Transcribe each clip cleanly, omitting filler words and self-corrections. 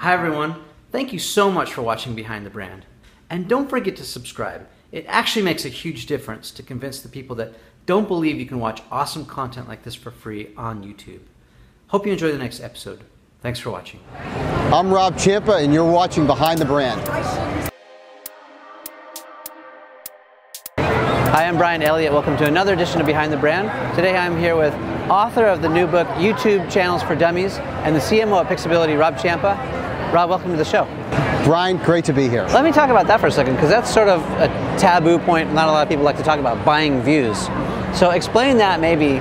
Hi everyone, thank you so much for watching Behind the Brand. And don't forget to subscribe. It actually makes a huge difference to convince the people that don't believe you can watch awesome content like this for free on YouTube. Hope you enjoy the next episode. Thanks for watching. I'm Rob Ciampa and you're watching Behind the Brand. Hi, I'm Brian Elliott. Welcome to another edition of Behind the Brand. Today I'm here with author of the new book, YouTube Channels for Dummies, and the CMO at Pixability, Rob Ciampa. Rob, welcome to the show. Brian, great to be here. Let me talk about that for a second, because that's sort of a taboo point. Not a lot of people like to talk about buying views. So explain that maybe,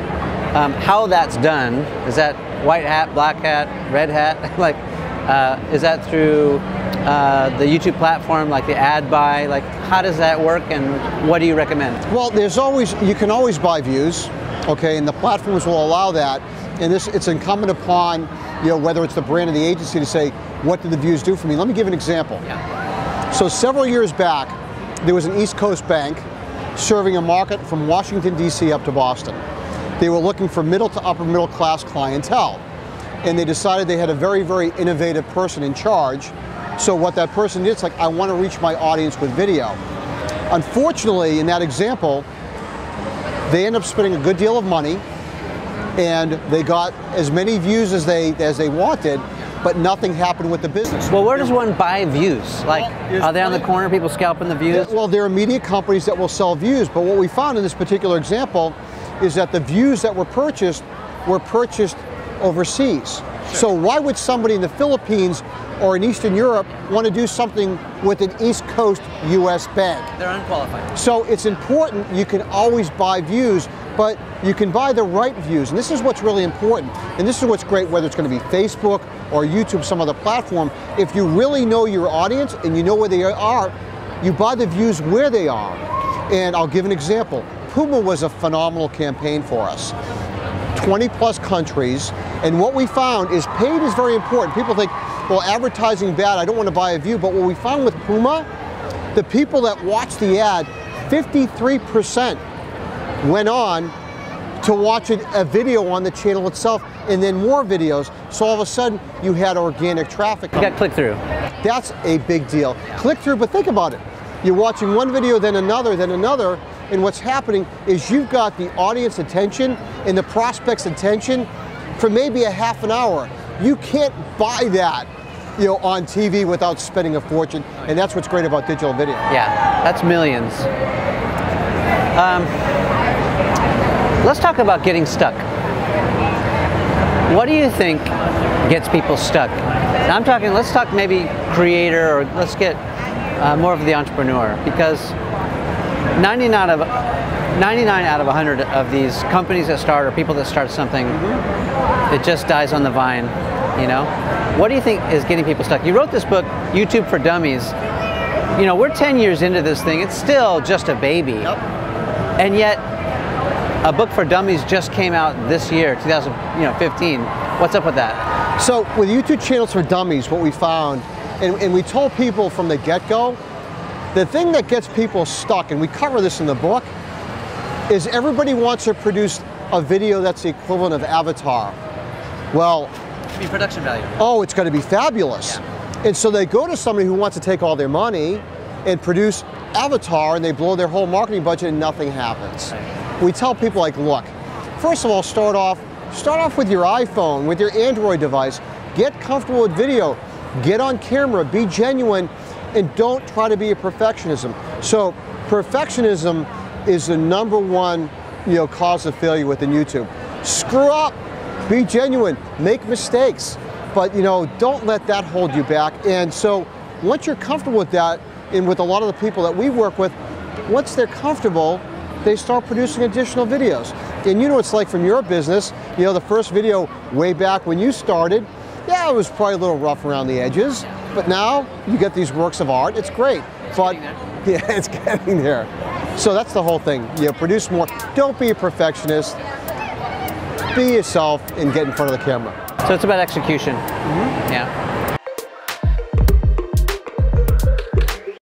how that's done. Is that white hat, black hat, red hat? Is that through the YouTube platform, like the ad buy? Like, how does that work, and what do you recommend? Well, you can always buy views, okay, and the platforms will allow that. And it's incumbent upon, whether it's the brand or the agency to say, what do the views do for me? Let me give an example. Yeah. So several years back, there was an East Coast bank serving a market from Washington, D.C. up to Boston. They were looking for middle to upper middle class clientele. And they decided they had a very, very innovative person in charge. So what that person did, it's like, I want to reach my audience with video. Unfortunately, in that example, they ended up spending a good deal of money, and they got as many views as they wanted, but nothing happened with the business. Well, where does one buy views? Like, are they on the corner, people scalping the views? Well, there are media companies that will sell views, but what we found in this particular example is that the views that were purchased overseas. Sure. So why would somebody in the Philippines or in Eastern Europe want to do something with an East Coast US bank? They're unqualified. So it's important, you can always buy views, but you can buy the right views. And this is what's really important. And this is what's great, whether it's going to be Facebook or YouTube, some other platform. If you really know your audience and you know where they are, you buy the views where they are. And I'll give an example. Puma was a phenomenal campaign for us. 20 plus countries, and what we found is paid is very important. People think, well, advertising bad, I don't want to buy a view, but what we found with Puma, the people that watched the ad, 53% went on to watch a video on the channel itself, and then more videos, so all of a sudden you had organic traffic. You got click-through. That's a big deal. Click-through, but think about it. You're watching one video, then another, and what's happening is you've got the audience attention and the prospect's attention for maybe a half an hour. You can't buy that, on TV without spending a fortune, and that's what's great about digital video. Yeah, that's millions. Let's talk about getting stuck. What do you think gets people stuck? Now let's talk maybe creator, or let's get more of the entrepreneur, because 99 out of 100 of these companies that start, or people that start something, it just dies on the vine, What do you think is getting people stuck? You wrote this book, YouTube for Dummies. We're 10 years into this thing. It's still just a baby. Yep. And yet, a book for dummies just came out this year, 2015. What's up with that? So with YouTube Channels for Dummies, what we found, and we told people from the get-go, the thing that gets people stuck, and we cover this in the book, is everybody wants to produce a video that's the equivalent of Avatar. Well, I mean, production value. Oh, it's going to be fabulous. Yeah. And so they go to somebody who wants to take all their money and produce Avatar, and they blow their whole marketing budget and nothing happens. Right. We tell people, like, look, first of all, start off with your iPhone, with your Android device. Get comfortable with video. Get on camera. Be genuine. And don't try to be a perfectionism. So perfectionism is the #1, cause of failure within YouTube. Screw up, be genuine, make mistakes, but don't let that hold you back. And so once you're comfortable with that, and with a lot of the people that we work with, once they're comfortable, they start producing additional videos. And it's like from your business, the first video way back when you started, yeah, it was probably a little rough around the edges. But now you get these works of art. It's great, but yeah, it's getting there. So that's the whole thing. Produce more. Don't be a perfectionist. Be yourself and get in front of the camera. So it's about execution. Yeah.